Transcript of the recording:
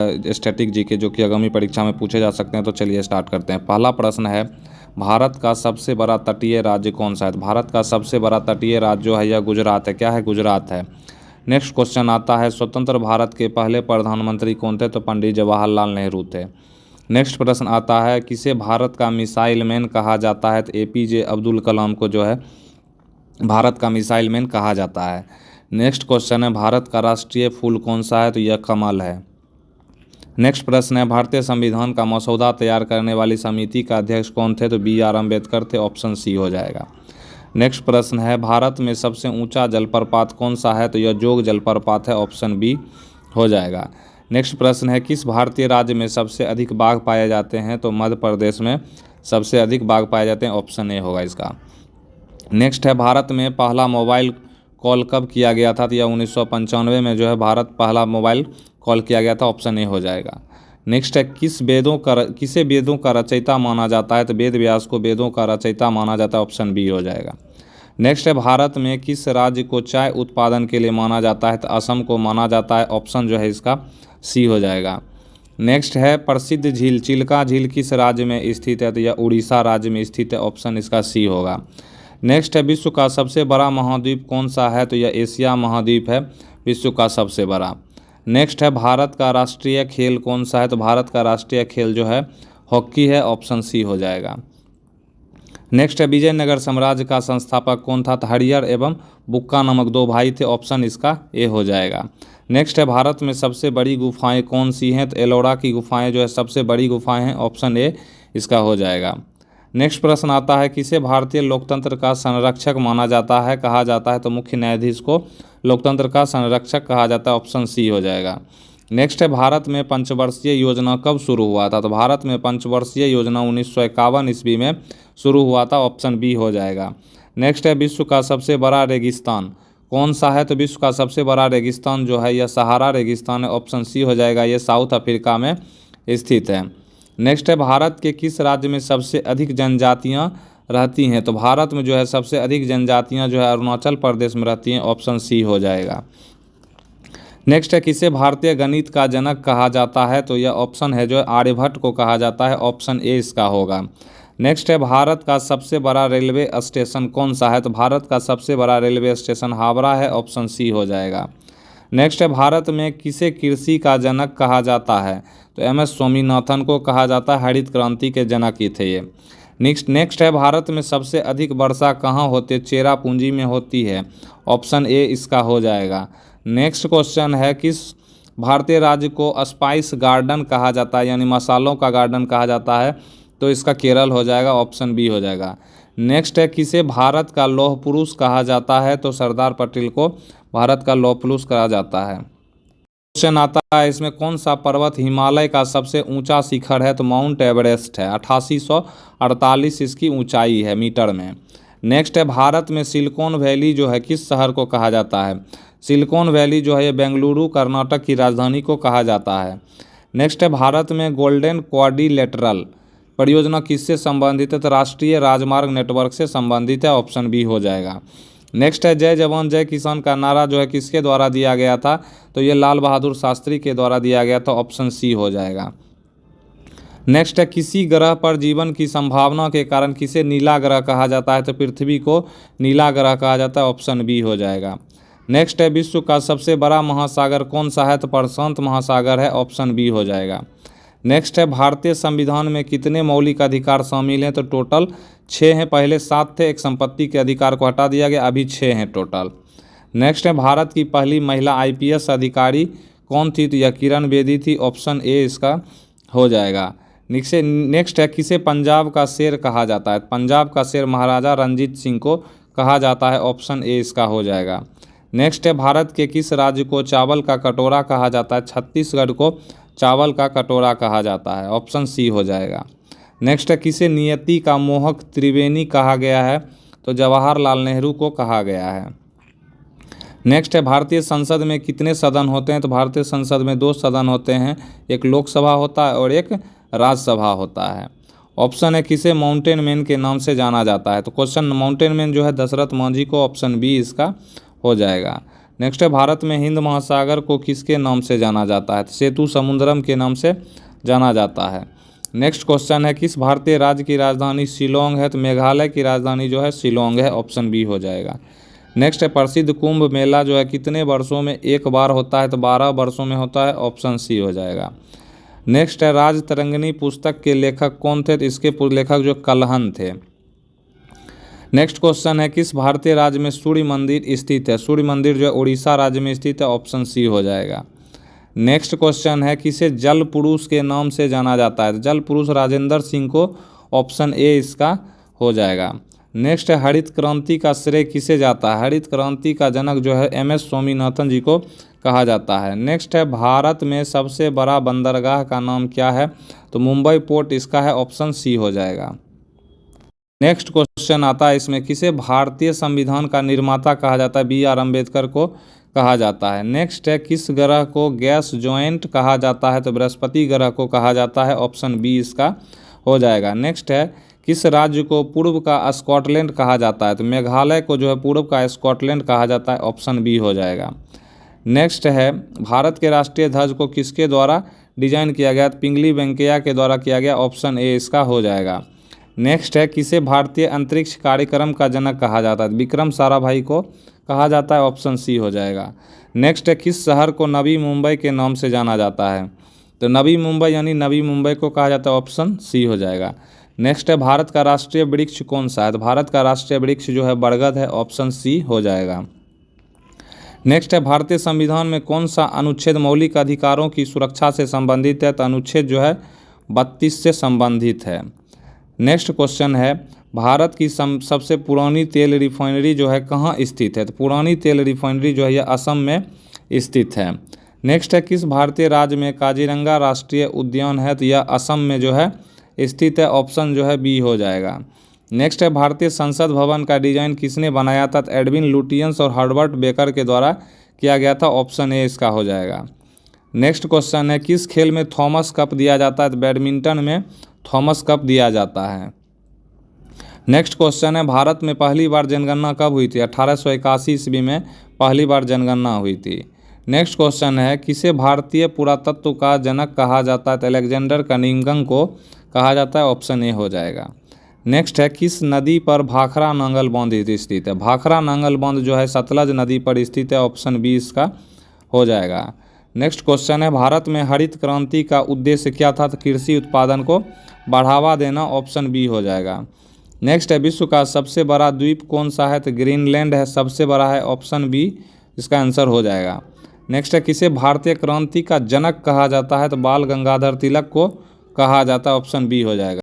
Static GK जो कि आगामी परीक्षा में पूछे जा सकते हैं। तो चलिए स्टार्ट करते हैं। पहला प्रश्न है, भारत का सबसे बड़ा तटीय राज्य कौन सा है? तो भारत का सबसे बड़ा तटीय राज्य जो है यह गुजरात है। क्या है? गुजरात है। नेक्स्ट क्वेश्चन आता है, स्वतंत्र भारत के पहले प्रधानमंत्री कौन थे? तो पंडित जवाहरलाल नेहरू थे। नेक्स्ट प्रश्न आता है, किसे भारत का मिसाइल मैन कहा जाता है? तो एपीजे अब्दुल कलाम को जो है भारत का मिसाइल मैन कहा जाता है। नेक्स्ट क्वेश्चन है, भारत का राष्ट्रीय फूल कौन सा है? तो यह कमल है। नेक्स्ट प्रश्न है, भारतीय संविधान का मसौदा तैयार करने वाली समिति का अध्यक्ष कौन थे? तो BR अम्बेडकर थे। ऑप्शन सी हो जाएगा। नेक्स्ट प्रश्न है, भारत में सबसे ऊंचा जलप्रपात कौन सा है? तो यह जोग जलप्रपात है। ऑप्शन बी हो जाएगा। नेक्स्ट प्रश्न है, किस भारतीय राज्य में सबसे अधिक बाघ पाए जाते हैं? तो मध्य प्रदेश में सबसे अधिक बाघ पाए जाते हैं। ऑप्शन ए होगा इसका। नेक्स्ट है, भारत में पहला मोबाइल कॉल कब किया गया था? तो यह 1995 में जो है भारत पहला मोबाइल कॉल किया गया था। ऑप्शन ए हो जाएगा। नेक्स्ट है, किसे वेदों का रचयिता माना जाता है? तो वेद व्यास को वेदों का रचयिता माना जाता है। ऑप्शन बी हो जाएगा। नेक्स्ट है, भारत में किस राज्य को चाय उत्पादन के लिए माना जाता है? तो असम को माना जाता है। ऑप्शन जो है इसका सी हो जाएगा। नेक्स्ट है, प्रसिद्ध झील चिल्का झील किस राज्य में स्थित है? तो यह उड़ीसा राज्य में स्थित है। ऑप्शन इसका सी होगा। नेक्स्ट है, विश्व का सबसे बड़ा महाद्वीप कौन सा है? तो यह एशिया महाद्वीप है विश्व का सबसे बड़ा। नेक्स्ट है, भारत का राष्ट्रीय खेल कौन सा है? तो भारत का राष्ट्रीय खेल जो है हॉकी है। ऑप्शन सी हो जाएगा। नेक्स्ट है, विजयनगर साम्राज्य का संस्थापक कौन था? तो हरिहर एवं बुक्का नामक दो भाई थे। ऑप्शन इसका ए हो जाएगा। नेक्स्ट है, भारत में सबसे बड़ी गुफाएं कौन सी हैं? तो एलोरा की गुफाएं जो है सबसे बड़ी गुफाएं हैं। ऑप्शन ए इसका हो जाएगा। नेक्स्ट प्रश्न आता है, किसे भारतीय लोकतंत्र का संरक्षक माना जाता है कहा जाता है? तो मुख्य न्यायाधीश को लोकतंत्र का संरक्षक कहा जाता है। ऑप्शन सी हो जाएगा। नेक्स्ट है, भारत में पंचवर्षीय योजना कब शुरू हुआ था? तो भारत में पंचवर्षीय योजना 1951 ईस्वी में शुरू हुआ था। ऑप्शन बी हो जाएगा। नेक्स्ट है, विश्व का सबसे बड़ा रेगिस्तान कौन सा है? तो विश्व का सबसे बड़ा रेगिस्तान जो है यह सहारा रेगिस्तान है। ऑप्शन सी हो जाएगा। यह साउथ अफ्रीका में स्थित है। नेक्स्ट है, भारत के किस राज्य में सबसे अधिक जनजातियां रहती हैं? तो भारत में जो है सबसे अधिक जनजातियां जो है अरुणाचल प्रदेश में रहती हैं। ऑप्शन सी हो जाएगा। नेक्स्ट है, किसे भारतीय गणित का जनक कहा जाता है? तो यह ऑप्शन है जो है आर्यभट्ट को कहा जाता है। ऑप्शन ए इसका होगा। नेक्स्ट है, भारत का सबसे बड़ा रेलवे स्टेशन कौन सा है? तो भारत का सबसे बड़ा रेलवे स्टेशन हावड़ा है। ऑप्शन सी हो जाएगा। नेक्स्ट है, भारत में किसे कृषि का जनक कहा जाता है? तो MS स्वामीनाथन को कहा जाता है। हरित क्रांति के जनक ही थे ये। नेक्स्ट है, भारत में सबसे अधिक वर्षा कहाँ होती है? चेरापूंजी में होती है। ऑप्शन ए इसका हो जाएगा। नेक्स्ट क्वेश्चन है, किस भारतीय राज्य को स्पाइस गार्डन कहा जाता है यानी मसालों का गार्डन कहा जाता है? तो इसका केरल हो जाएगा। ऑप्शन बी हो जाएगा। नेक्स्ट है, किसे भारत का लौह पुरुष कहा जाता है? तो सरदार पटेल को भारत का लौह पुरुष कहा जाता है। क्वेश्चन आता है, इसमें कौन सा पर्वत हिमालय का सबसे ऊंचा शिखर है? तो माउंट एवरेस्ट है। 8848 इसकी ऊंचाई है मीटर में। नेक्स्ट है, भारत में सिलिकॉन वैली जो है किस शहर को कहा जाता है? सिलिकॉन वैली जो है ये बेंगलुरु कर्नाटक की राजधानी को कहा जाता है। नेक्स्ट है, भारत में गोल्डन क्वाड्रिलेटरल परियोजना किससे संबंधित है? तो राष्ट्रीय राजमार्ग नेटवर्क से संबंधित है। ऑप्शन बी हो जाएगा। नेक्स्ट है, जय जवान जय किसान का नारा जो है किसके द्वारा दिया गया था? तो ये लाल बहादुर शास्त्री के द्वारा दिया गया था। ऑप्शन सी हो जाएगा। नेक्स्ट है, किसी ग्रह पर जीवन की संभावना के कारण किसे नीला ग्रह कहा जाता है? तो पृथ्वी को नीला ग्रह कहा जाता है। ऑप्शन बी हो जाएगा। नेक्स्ट है, विश्व का सबसे बड़ा महासागर कौन सा है? तो प्रशांत महासागर है। ऑप्शन बी हो जाएगा। नेक्स्ट है, भारतीय संविधान में कितने मौलिक अधिकार शामिल हैं? तो टोटल 6 हैं। पहले 7 थे, एक संपत्ति के अधिकार को हटा दिया गया, अभी 6 हैं टोटल। नेक्स्ट है, भारत की पहली महिला IPS अधिकारी कौन थी? तो यह किरण बेदी थी। ऑप्शन ए इसका हो जाएगा। नेक्स्ट है, किसे पंजाब का शेर कहा जाता है? पंजाब का शेर महाराजा रंजीत सिंह को कहा जाता है। ऑप्शन ए इसका हो जाएगा। नेक्स्ट है, भारत के किस राज्य को चावल का कटोरा कहा जाता है? छत्तीसगढ़ को चावल का कटोरा कहा जाता है। ऑप्शन सी हो जाएगा। नेक्स्ट है, किसे नियति का मोहक त्रिवेणी कहा गया है? तो जवाहरलाल नेहरू को कहा गया है। नेक्स्ट है, भारतीय संसद में कितने सदन होते हैं? तो भारतीय संसद में 2 सदन होते हैं, एक लोकसभा होता है और एक राज्यसभा होता है। ऑप्शन है, किसे माउंटेन मैन के नाम से जाना जाता है? तो क्वेश्चन माउंटेन मैन जो है दशरथ मांझी को। ऑप्शन बी इसका हो जाएगा। नेक्स्ट है भारत में हिंद महासागर को किसके नाम से जाना जाता है? सेतु समुद्रम के नाम से जाना जाता है। नेक्स्ट क्वेश्चन है किस भारतीय राज्य की राजधानी शिलोंग है? तो मेघालय की राजधानी जो है शिलोंग है, ऑप्शन बी हो जाएगा। नेक्स्ट है प्रसिद्ध कुंभ मेला जो है कितने वर्षों में एक बार होता है? तो 12 वर्षों में होता है, ऑप्शन सी हो जाएगा। नेक्स्ट है राज तरंगिणी पुस्तक के लेखक कौन थे? तो इसके लेखक जो कल्हण थे। नेक्स्ट क्वेश्चन है किस भारतीय राज्य में सूर्य मंदिर स्थित है? सूर्य मंदिर जो है उड़ीसा राज्य में स्थित है, ऑप्शन सी हो जाएगा। नेक्स्ट क्वेश्चन है किसे जल पुरुष के नाम से जाना जाता है? जल पुरुष राजेंद्र सिंह को, ऑप्शन ए इसका हो जाएगा। नेक्स्ट है हरित क्रांति का श्रेय किसे जाता है? हरित क्रांति का जनक जो है एम.एस. स्वामीनाथन जी को कहा जाता है। नेक्स्ट है भारत में सबसे बड़ा बंदरगाह का नाम क्या है? तो मुंबई पोर्ट इसका है, ऑप्शन सी हो जाएगा। नेक्स्ट क्वेश्चन आता है इसमें किसे भारतीय संविधान का निर्माता कहा जाता है? बी.आर. अम्बेडकर को कहा जाता है। नेक्स्ट है किस ग्रह को गैस जॉइंट कहा जाता है? तो बृहस्पति ग्रह को कहा जाता है, ऑप्शन बी इसका हो जाएगा। नेक्स्ट है किस राज्य को पूर्व का स्कॉटलैंड कहा जाता है? तो मेघालय को जो है पूर्व का स्कॉटलैंड कहा जाता है, ऑप्शन बी हो जाएगा। नेक्स्ट है भारत के राष्ट्रीय ध्वज को किसके द्वारा डिजाइन किया गया? पिंगली वेंकैया के द्वारा किया गया, ऑप्शन ए इसका हो जाएगा। नेक्स्ट है किसे भारतीय अंतरिक्ष कार्यक्रम का जनक कहा जाता है? विक्रम साराभाई को कहा जाता है, ऑप्शन सी हो जाएगा। नेक्स्ट है किस शहर को नवी मुंबई के नाम से जाना जाता है? तो नवी मुंबई यानी नवी मुंबई को कहा जाता है, ऑप्शन सी हो जाएगा। नेक्स्ट है भारत का राष्ट्रीय वृक्ष कौन सा है? तो भारत का राष्ट्रीय वृक्ष जो है बरगद है, ऑप्शन सी हो जाएगा। नेक्स्ट है भारतीय संविधान में कौन सा अनुच्छेद मौलिक अधिकारों की सुरक्षा से संबंधित है? तो अनुच्छेद जो है 32 से संबंधित है। नेक्स्ट क्वेश्चन है भारत की सबसे पुरानी तेल रिफाइनरी जो है कहाँ स्थित है? तो पुरानी तेल रिफाइनरी जो है यह असम में स्थित है। नेक्स्ट है किस भारतीय राज्य में काजीरंगा राष्ट्रीय उद्यान है? तो यह असम में जो है स्थित है, ऑप्शन जो है बी हो जाएगा। नेक्स्ट है भारतीय संसद भवन का डिजाइन किसने बनाया था? तो एडविन लुटियंस और हर्बर्ट बेकर के द्वारा किया गया था, ऑप्शन ए इसका हो जाएगा। नेक्स्ट क्वेश्चन है किस खेल में थॉमस कप दिया जाता है? तो बैडमिंटन में थॉमस कप दिया जाता है। नेक्स्ट क्वेश्चन है भारत में पहली बार जनगणना कब हुई थी? 1881 ईस्वी में पहली बार जनगणना हुई थी। नेक्स्ट क्वेश्चन है किसे भारतीय पुरातत्व का जनक कहा जाता है? तो अलेक्जेंडर कनिंघम को कहा जाता है, ऑप्शन ए हो जाएगा। नेक्स्ट है किस नदी पर भाखड़ा नांगल बांध स्थित है? भाखड़ा नांगल बांध जो है सतलज नदी पर स्थित है, ऑप्शन बी इसका हो जाएगा। नेक्स्ट क्वेश्चन है भारत में हरित क्रांति का उद्देश्य क्या था? तो कृषि उत्पादन को बढ़ावा देना, ऑप्शन बी हो जाएगा। नेक्स्ट है विश्व का सबसे बड़ा द्वीप कौन सा है? तो ग्रीनलैंड है, सबसे बड़ा है, ऑप्शन बी इसका आंसर हो जाएगा। नेक्स्ट है किसे भारतीय क्रांति का जनक कहा जाता है? तो बाल गंगाधर तिलक को कहा जाता है, ऑप्शन बी हो जाएगा।